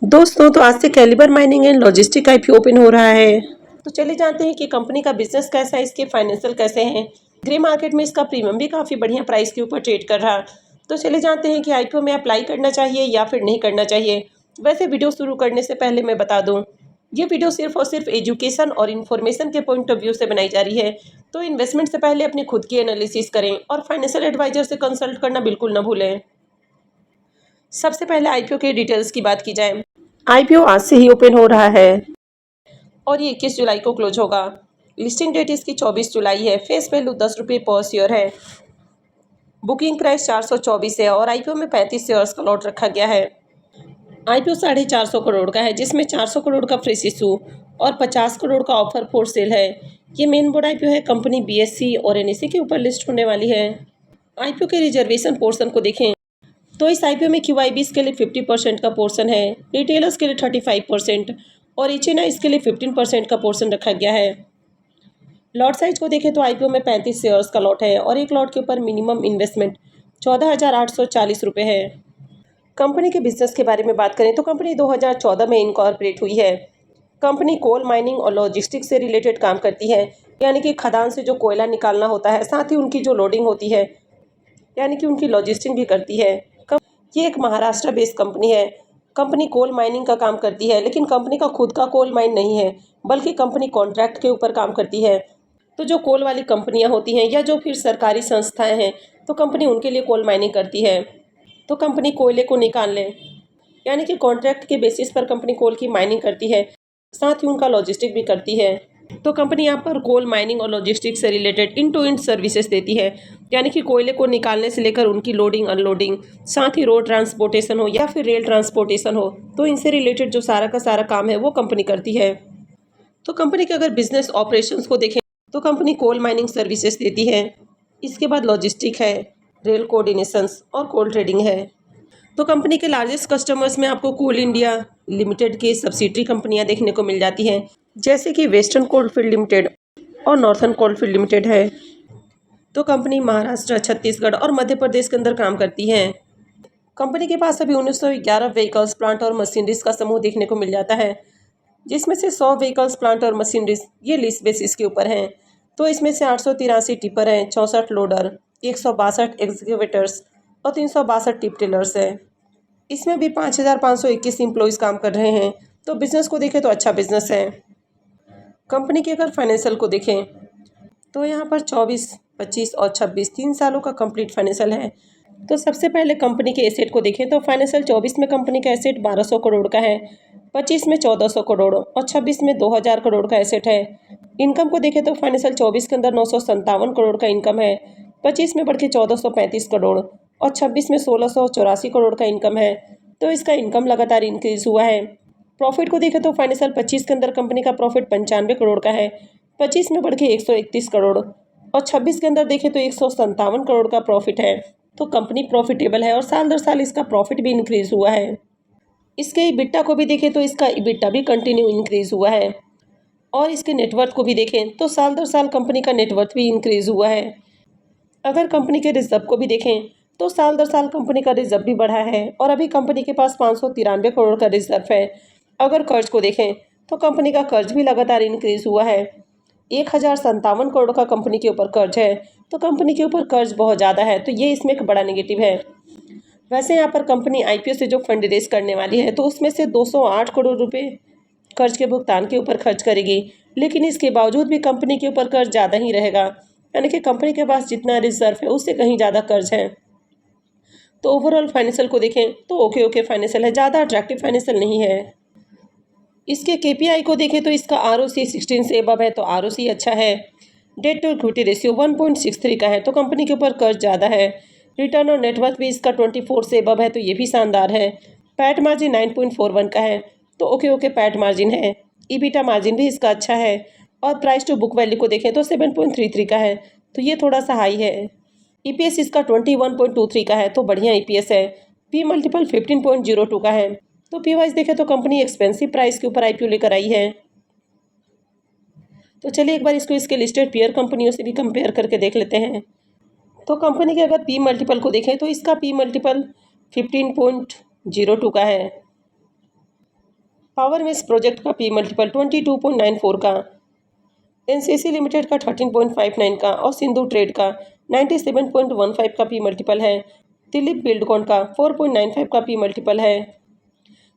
दोस्तों तो आज से Caliber mining and logistic IPO open हो रहा है। तो चलिए जानते हैं कि कंपनी का बिजनेस कैसा है, इसके फाइनेंशियल कैसे हैं। ग्रे मार्केट में इसका प्रीमियम भी काफ़ी बढ़िया प्राइस के ऊपर ट्रेड कर रहा। तो चलिए जानते हैं कि आईपीओ में अप्लाई करना चाहिए या फिर नहीं करना चाहिए। वैसे वीडियो शुरू करने से पहले मैं बता दूँ, ये वीडियो सिर्फ और सिर्फ एजुकेशन और इन्फॉर्मेशन के पॉइंट ऑफ व्यू से बनाई जा रही है। तो इन्वेस्टमेंट से पहले अपनी खुद की एनालिसिस करें और फाइनेंशियल एडवाइजर से कंसल्ट करना बिल्कुल न भूलें। सबसे पहले आईपीओ के डिटेल्स की बात की जाए। आईपीओ आज से ही ओपन हो रहा है और ये 21 जुलाई को क्लोज होगा। लिस्टिंग डेट इसकी 24 जुलाई है। फेस वैल्यू 10 रुपये पर शेयर है। बुकिंग प्राइस 424 है और आईपीओ में 35 शेयर्स का लॉट रखा गया है। आईपीओ 450 करोड़ का है, जिसमें 400 करोड़ का फ्रेश इशू और 50 करोड़ का ऑफर फॉर सेल है। ये मेन बोर्ड आईपीओ है। कंपनी बीएससी और एनएससी के ऊपर लिस्ट होने वाली है। आईपीओ के रिजर्वेशन पोर्शन को देखें तो इस आईपीओ में क्यूआईबीज के लिए 50% का पोर्शन है, रिटेलर्स के लिए 35% और एचएनआईज के लिए 15% का पोर्शन रखा गया है। लॉट साइज को देखें तो आईपीओ में 35 शेयर्स का लॉट है और एक लॉट के ऊपर मिनिमम इन्वेस्टमेंट 14,840 रुपये है। कंपनी के बिजनेस के बारे में बात करें तो कंपनी 2014 में इनकॉर्पोरेट हुई है। कंपनी कोल माइनिंग और लॉजिस्टिक्स से रिलेटेड काम करती है, यानी कि खदान से जो कोयला निकालना होता है, साथ ही उनकी जो लोडिंग होती है, यानी कि उनकी लॉजिस्टिक भी करती है। ये एक महाराष्ट्र बेस्ड कंपनी है। कंपनी कोल माइनिंग का काम करती है, लेकिन कंपनी का खुद का कोल माइन नहीं है, बल्कि कंपनी कॉन्ट्रैक्ट के ऊपर काम करती है। तो जो कोल वाली कंपनियां होती हैं या जो फिर सरकारी संस्थाएं हैं, तो कंपनी उनके लिए कोल माइनिंग करती है। तो कंपनी कोयले को निकाल ले, यानी कि कॉन्ट्रैक्ट के बेसिस पर कंपनी कोल की माइनिंग करती है, साथ ही उनका लॉजिस्टिक भी करती है। तो कंपनी यहाँ पर कोल माइनिंग और लॉजिस्टिक्स से related end to end services देती है, यानी कि कोयले को निकालने से लेकर उनकी लोडिंग अनलोडिंग, साथ ही रोड ट्रांसपोर्टेशन हो या फिर रेल ट्रांसपोर्टेशन हो, तो इनसे रिलेटेड जो सारा का सारा काम है वो कंपनी करती है। तो कंपनी के अगर बिजनेस ऑपरेशंस को देखें तो कंपनी कोल माइनिंग सर्विसेज देती है। इसके बाद लॉजिस्टिक है, रेल कोऑर्डिनेशंस और कोल ट्रेडिंग है। तो कंपनी के लार्जेस्ट कस्टमर्स में आपको कोल इंडिया लिमिटेड की सब्सिडरी कंपनियां देखने को मिल जाती हैं, जैसे कि वेस्टर्न कोलफील्ड लिमिटेड और नॉर्थर्न कोलफील्ड लिमिटेड है। तो कंपनी महाराष्ट्र, छत्तीसगढ़ और मध्य प्रदेश के अंदर काम करती है। कंपनी के पास अभी 1911 व्हीकल्स, प्लांट और मशीनरीज का समूह देखने को मिल जाता है, जिसमें से 100 व्हीकल्स, प्लांट और मशीनरीज ये लीज बेसिस के ऊपर हैं। तो इसमें से 883 टिपर हैं, 64 लोडर, 162 एक्सकेवेटर्स और 362 टिप टिलर्स है। इसमें भी 5,521 एम्प्लॉयज़ काम कर रहे हैं। तो बिज़नेस को देखें तो अच्छा बिजनेस है। कंपनी के अगर फाइनेंशियल को देखें तो यहाँ पर 24, 25 और 26 3 सालों का कंप्लीट फाइनेंशियल है। तो सबसे पहले कंपनी के एसेट को देखें तो फाइनेंशियल 24 में कंपनी का एसेट 1200 करोड़ का है, 25 में 1400 करोड़ और 26 में 2000 करोड़ का एसेट है। इनकम को देखें तो फाइनेंशियल 24 के अंदर 957 करोड़ का इनकम है, 25 में बढ़ के 1435 करोड़ और 26 में 1684 करोड़ का इनकम है। तो इसका इनकम लगातार इंक्रीज हुआ है। प्रॉफिट को देखें तो फाइनेंशियल 25 के अंदर कंपनी का प्रॉफिट 95 करोड़ का है, 25 में बढ़ के 131 करोड़ और 26 के अंदर देखें तो 157 करोड़ का प्रॉफिट है। तो कंपनी प्रॉफिटेबल है और साल दर साल इसका प्रॉफिट भी इंक्रीज हुआ है। इसके इबिट्टा को भी देखें तो इसका इबिट्टा भी कंटिन्यू इंक्रीज हुआ है और इसके नेटवर्थ को भी देखें तो साल दर साल कंपनी का नेटवर्थ भी इंक्रीज हुआ है। अगर कंपनी के रिजर्व को भी देखें तो साल दर साल कंपनी का रिजर्व भी बढ़ा है और अभी कंपनी के पास 593 करोड़ का रिजर्व है। अगर कर्ज को देखें तो कंपनी का कर्ज भी लगातार इंक्रीज हुआ है। 1,057 करोड़ का कंपनी के ऊपर कर्ज है। तो कंपनी के ऊपर कर्ज बहुत ज़्यादा है, तो ये इसमें एक बड़ा नेगेटिव है। वैसे यहाँ पर कंपनी आईपीओ से जो फंड रेज करने वाली है तो उसमें से 208 करोड़ रुपए कर्ज के भुगतान के ऊपर खर्च करेगी, लेकिन इसके बावजूद भी कंपनी के ऊपर कर्ज ज़्यादा ही रहेगा, यानी कि कंपनी के पास जितना रिजर्व है उससे कहीं ज़्यादा कर्ज है। तो ओवरऑल फाइनेंशियल को देखें तो ओके फाइनेंशियल है, ज़्यादा अट्रैक्टिव फाइनेंशियल नहीं है। इसके केपीआई को देखें तो इसका आरओसी 16 से अबव है, तो आरओसी अच्छा है। डेट टू इक्विटी रेशियो 1.63 का है, तो कंपनी के ऊपर कर्ज ज़्यादा है। रिटर्न और नेटवर्थ भी इसका 24 से अबव है, तो ये भी शानदार है। पैट मार्जिन 9.41 का है, तो ओके पैट मार्जिन है। ईबिटा मार्जिन भी इसका अच्छा है और प्राइस टू बुक वैल्यू को देखें तो 7.33 का है, तो ये थोड़ा सा हाई है। ईपीएस इसका 21.23 का है, तो बढ़िया ईपीएस है। पी मल्टीपल 15.02 का है। तो पी वाइज देखें तो कंपनी एक्सपेंसिव प्राइस के ऊपर आईपीओ लेकर आई है। तो चलिए एक बार इसको इसके लिस्टेड पीयर कंपनियों से भी कंपेयर करके देख लेते हैं। तो कंपनी के अगर पी मल्टीपल को देखें तो इसका पी मल्टीपल 15.02 का है। पावर मेस प्रोजेक्ट का पी मल्टीपल 22.94 का, एनसीसी लिमिटेड का 13.59 का और सिंधु ट्रेड का 97.15 का पी मल्टीपल है। दिलीप बिल्डकॉन का 4.95 का पी मल्टीपल है।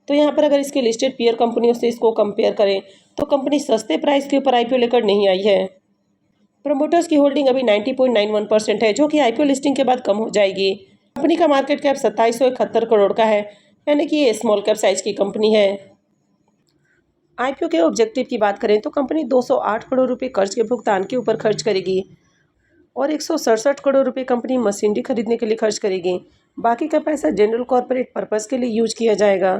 तो यहाँ पर अगर इसके लिस्टेड पीयर कंपनियों से इसको कंपेयर करें तो कंपनी सस्ते प्राइस के ऊपर आईपीओ लेकर नहीं आई है। प्रमोटर्स की होल्डिंग अभी 90.91% है, जो कि आईपीओ लिस्टिंग के बाद कम हो जाएगी। कंपनी का मार्केट कैप 2771 करोड़ का है, यानी कि ये स्मॉल कैप साइज की कंपनी है। आईपीओ के ऑब्जेक्टिव की बात करें तो कंपनी 208 करोड़ रुपए कर्ज के भुगतान के ऊपर खर्च करेगी और 167 करोड़ रुपए कंपनी मशीनरी खरीदने के लिए खर्च करेगी। बाकी का पैसा जनरल कॉर्पोरेट पर्पस के लिए यूज किया जाएगा।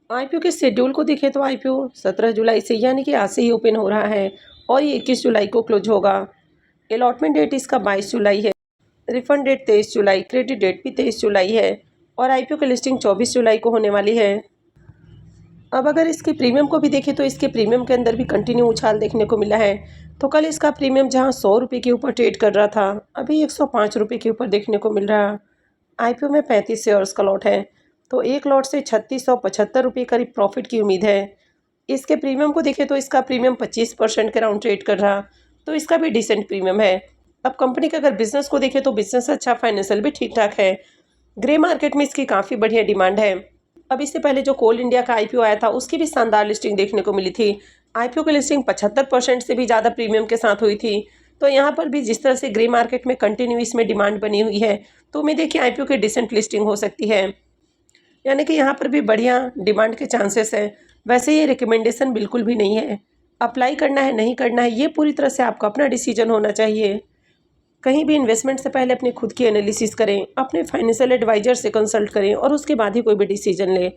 आईपीओ के शेड्यूल को देखें तो आईपीओ 17 जुलाई से यानी कि आज से ही ओपन हो रहा है और ये 21 जुलाई को क्लोज होगा। अलॉटमेंट डेट इसका 22 जुलाई है, रिफंड डेट 23 जुलाई, क्रेडिट डेट भी 23 जुलाई है और आईपीओ की लिस्टिंग 24 जुलाई को होने वाली है। अब अगर इसके प्रीमियम को भी देखें तो इसके प्रीमियम के अंदर भी कंटिन्यू उछाल देखने को मिला है। तो कल इसका प्रीमियम जहां 100 रुपये के ऊपर ट्रेड कर रहा था, अभी 105 रुपये के ऊपर देखने को मिल रहा। आईपीओ में 35 शेयर्स का लॉट है, तो एक लॉट से 3675 रुपये करीब प्रॉफिट की उम्मीद है। इसके प्रीमियम को देखें तो इसका प्रीमियम 25% के राउंड ट्रेड कर रहा, तो इसका भी डिसेंट प्रीमियम है। अब कंपनी का अगर बिजनेस को देखें तो बिजनेस अच्छा, फाइनेंशियल भी ठीक ठाक है। ग्रे मार्केट में इसकी काफ़ी बढ़िया डिमांड है। अब इससे पहले जो कोल इंडिया का आईपीओ आया था उसकी भी शानदार लिस्टिंग देखने को मिली थी। आईपीओ की लिस्टिंग 75% से भी ज़्यादा प्रीमियम के साथ हुई थी। तो यहाँ पर भी जिस तरह से ग्रे मार्केट में कंटिन्यू इसमें डिमांड बनी हुई है, तो उम्मीद है कि आईपीओ की डिसेंट लिस्टिंग हो सकती है, यानी कि यहाँ पर भी बढ़िया डिमांड के चांसेस है। वैसे ये रिकमेंडेशन बिल्कुल भी नहीं है, अप्लाई करना है नहीं करना है ये पूरी तरह से आपका अपना डिसीजन होना चाहिए। कहीं भी इन्वेस्टमेंट से पहले अपनी खुद की एनालिसिस करें, अपने फाइनेंशियल एडवाइजर से कंसल्ट करें और उसके बाद ही कोई भी डिसीजन लें।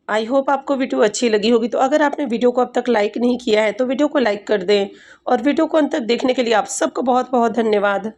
आई होप आपको वीडियो अच्छी लगी होगी। तो अगर आपने वीडियो को अब तक लाइक नहीं किया है तो वीडियो को लाइक कर दें और वीडियो को अंत तक देखने के लिए आप सबको बहुत बहुत धन्यवाद।